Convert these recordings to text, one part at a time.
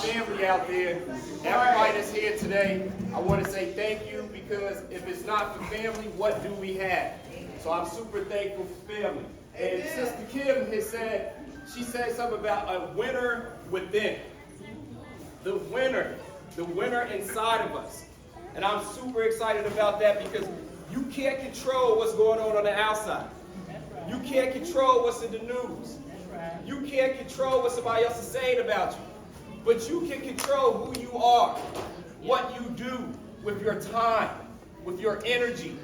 family out there, everybody that's here today, I want to say thank you because if it's not for family, what do we have? So I'm super thankful for family. And Sister Kim has said, she said something about a winner within. The winner inside of us. And I'm super excited about that because you can't control what's going on the outside. You can't control what's in the news. You can't control what somebody else is saying about you. But you can control who you are, what you do with your time, with your energy,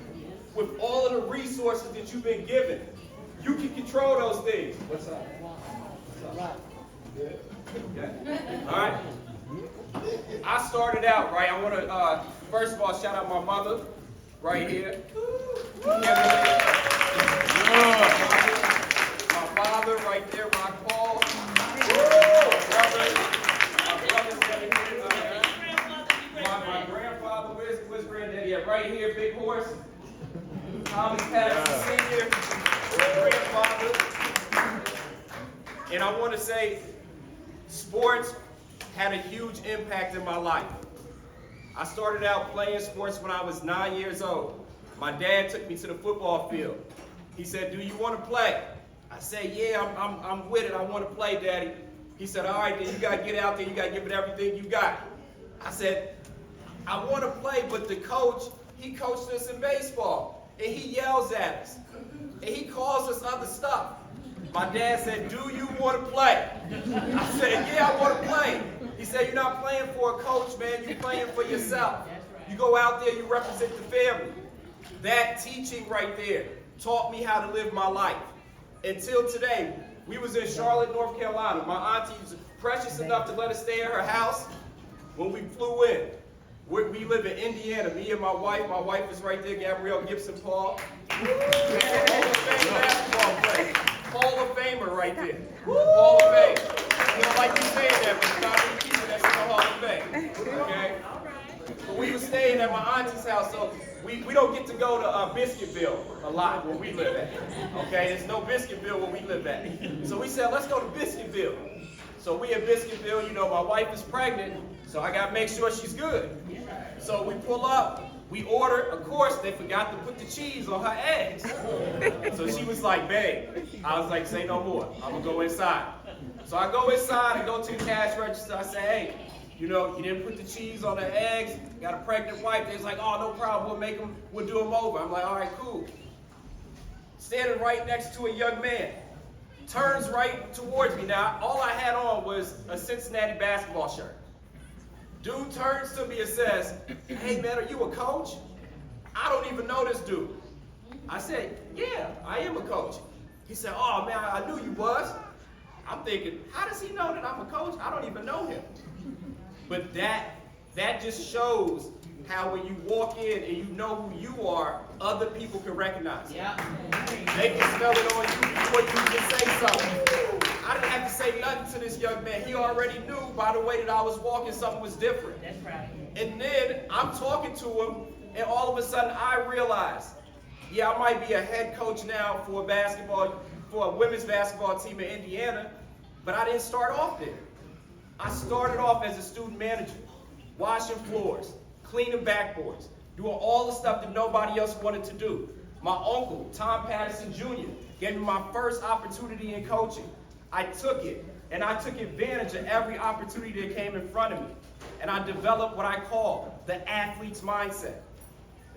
with all of the resources that you've been given. You can control those things. What's up? What's up? Good? Okay. All right. I started out, right, I want to, first of all, shout out my mother, right here. My father, right there, Rock Paul. My grandfather, where's granddaddy at? Right here, Big Horse. Thomas Patterson Sr., grandfather. And I want to say, sports had a huge impact in my life. I started out playing sports when I was 9 years old. My dad took me to the football field. He said, "Do you want to play?" I said, "Yeah, I'm with it. I want to play, Daddy." He said, "All right, then you got to get out there. You got to give it everything you got." I said, "I want to play, but the coach, he coached us in baseball, and he yells at us, and he calls us other stuff." My dad said, "Do you want to play?" I said, "Yeah, I want to play." He said, "You're not playing for a coach, man. You're playing for yourself. You go out there, you represent the family." That teaching right there taught me how to live my life. Until today, we was in Charlotte, North Carolina. My auntie was precious enough to let us stay at her house when we flew in. We live in Indiana, me and my wife. My wife is right there, Gabrielle Gibson Paul. Hall of Fame basketball player. Hall of Famer right there. Hall of Fame. You don't like me saying that, but there's not many people that's in the Hall of Fame. Okay? But we were staying at my auntie's house, so we don't get to go to Biscuitville a lot where we live at. Okay? There's no Biscuitville where we live at. So we said, let's go to Biscuitville. So we at Biscuitville, you know, my wife is pregnant, so I got to make sure she's good. So we pull up, we order, of course, they forgot to put the cheese on her eggs. So she was like, "Babe," I was like, "Say no more, I'm gonna go inside." So I go inside and go to the cash register, I say, "Hey, you know, you didn't put the cheese on the eggs, got a pregnant wife." They're like, "Oh, no problem, we'll do them over." I'm like, "All right, cool." Standing right next to a young man, turns right towards me. Now, all I had on was a Cincinnati basketball shirt. Dude turns to me and says, "Hey man, are you a coach?" I don't even know this dude. I said, "Yeah, I am a coach." He said, "Oh man, I knew you was." I'm thinking, how does he know that I'm a coach? I don't even know him. But that just shows how when you walk in and you know who you are, other people can recognize it. Yeah. They can smell it on you before you can say something. I didn't have to say nothing to this young man. He already knew by the way that I was walking something was different. That's right. And then I'm talking to him, and all of a sudden I realize, yeah, I might be a head coach now for a women's basketball team in Indiana, but I didn't start off there. I started off as a student manager, washing floors, cleaning backboards, doing all the stuff that nobody else wanted to do. My uncle, Tom Patterson Jr., gave me my first opportunity in coaching. I took it, and I took advantage of every opportunity that came in front of me. And I developed what I call the athlete's mindset.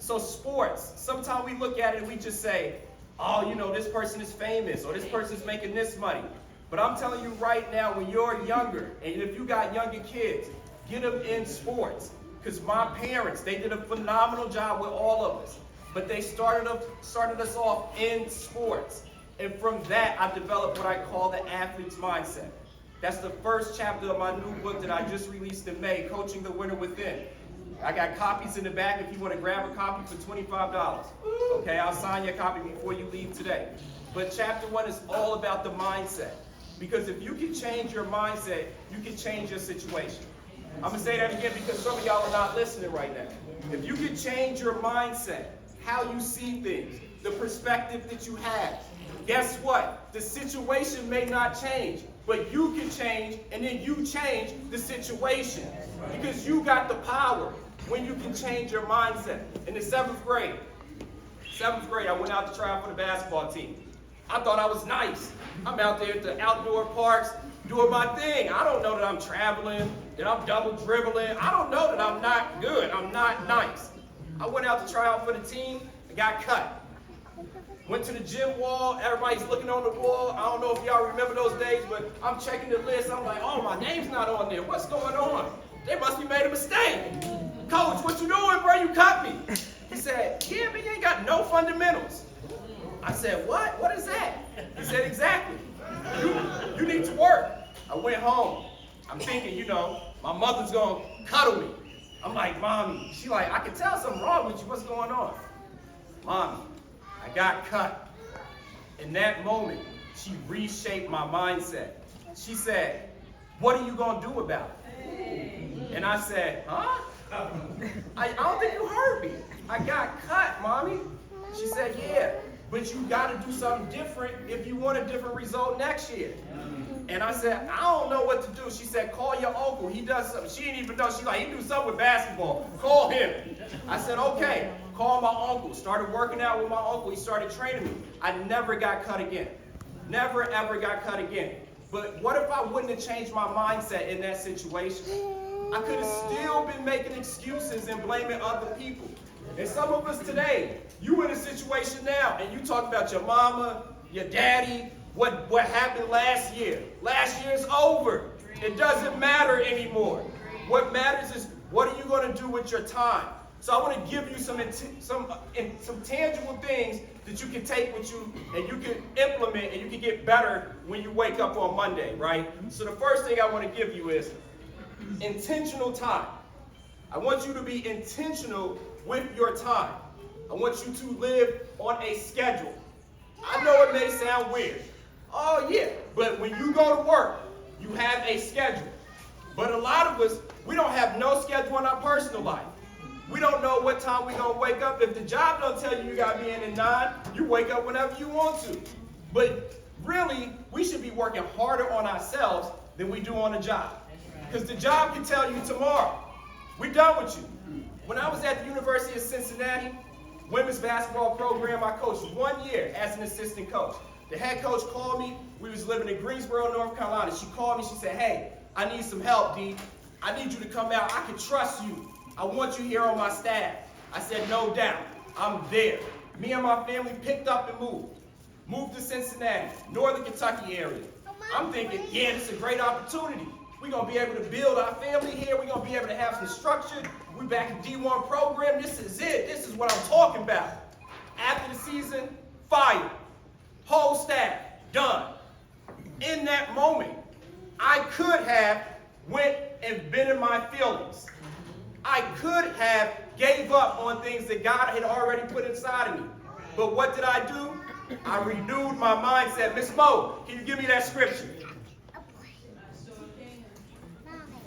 So sports, sometimes we look at it and we just say, "Oh, you know, this person is famous, or this person's making this money." But I'm telling you right now, when you're younger, and if you got younger kids, get them in sports. Because my parents, they did a phenomenal job with all of us. But they started us off in sports. And from that, I developed what I call the athlete's mindset. That's the first chapter of my new book that I just released in May, Coaching the Winner Within. I got copies in the back if you want to grab a copy for $25. Okay, I'll sign your copy before you leave today. But chapter 1 is all about the mindset. Because if you can change your mindset, you can change your situation. I'm going to say that again because some of y'all are not listening right now. If you can change your mindset, how you see things, the perspective that you have, guess what? The situation may not change, but you can change, and then you change the situation. Because you got the power when you can change your mindset. In the seventh grade, I went out to try out for the basketball team. I thought I was nice. I'm out there at the outdoor parks doing my thing. I don't know that I'm traveling, that I'm double dribbling. I don't know that I'm not good. I'm not nice. I went out to try out for the team. I got cut. Went to the gym wall. Everybody's looking on the wall. I don't know if y'all remember those days, but I'm checking the list. I'm like, oh, my name's not on there. What's going on? They must be made a mistake. Coach, what you doing, bro? You cut me. He said, yeah, man, you ain't got no fundamentals. I said, what? What is that? He said, exactly. You need to work. I went home. I'm thinking, you know, my mother's going to cuddle me. I'm like, Mommy. She like, I can tell something wrong with you. What's going on? Mommy, I got cut. In that moment, she reshaped my mindset. She said, what are you going to do about it? And I said, huh? I don't think you heard me. I got cut, Mommy. She said, yeah, but you got to do something different if you want a different result next year. And I said, I don't know what to do. She said, call your uncle. He does something. She didn't even know. She's like, he do something with basketball. Call him. I said, okay. Call my uncle. Started working out with my uncle. He started training me. I never got cut again. Never, ever got cut again. But what if I wouldn't have changed my mindset in that situation? I could have still been making excuses and blaming other people. And some of us today, you in a situation now, and you talk about your mama, your daddy, what happened last year. Last year's over. It doesn't matter anymore. What matters is, what are you going to do with your time? So I want to give you some tangible things that you can take with you and you can implement and you can get better when you wake up on Monday, right? So the first thing I want to give you is intentional time. I want you to be intentional with your time. I want you to live on a schedule. I know it may sound weird. Oh yeah, but when you go to work, you have a schedule. But a lot of us, we don't have no schedule in our personal life. We don't know what time we're going to wake up. If the job don't tell you got to be in at 9, you wake up whenever you want to. But really, we should be working harder on ourselves than we do on the job. Because the job can tell you tomorrow, we're done with you. When I was at the University of Cincinnati, women's basketball program, I coached 1 year as an assistant coach. The head coach called me. We was living in Greensboro, North Carolina. She called me. She said, hey, I need some help, D. I need you to come out. I can trust you. I want you here on my staff. I said, no doubt. I'm there. Me and my family picked up and moved. Moved to Cincinnati, Northern Kentucky area. I'm thinking, yeah, this is a great opportunity. We're going to be able to build our family here. We're going to be able to have some structure. We're back in D1 program. This is it. This is what I'm talking about. After the season, fired. Whole staff, done. In that moment, I could have went and been in my feelings. I could have gave up on things that God had already put inside of me. But what did I do? I renewed my mindset. Miss Mo, can you give me that scripture?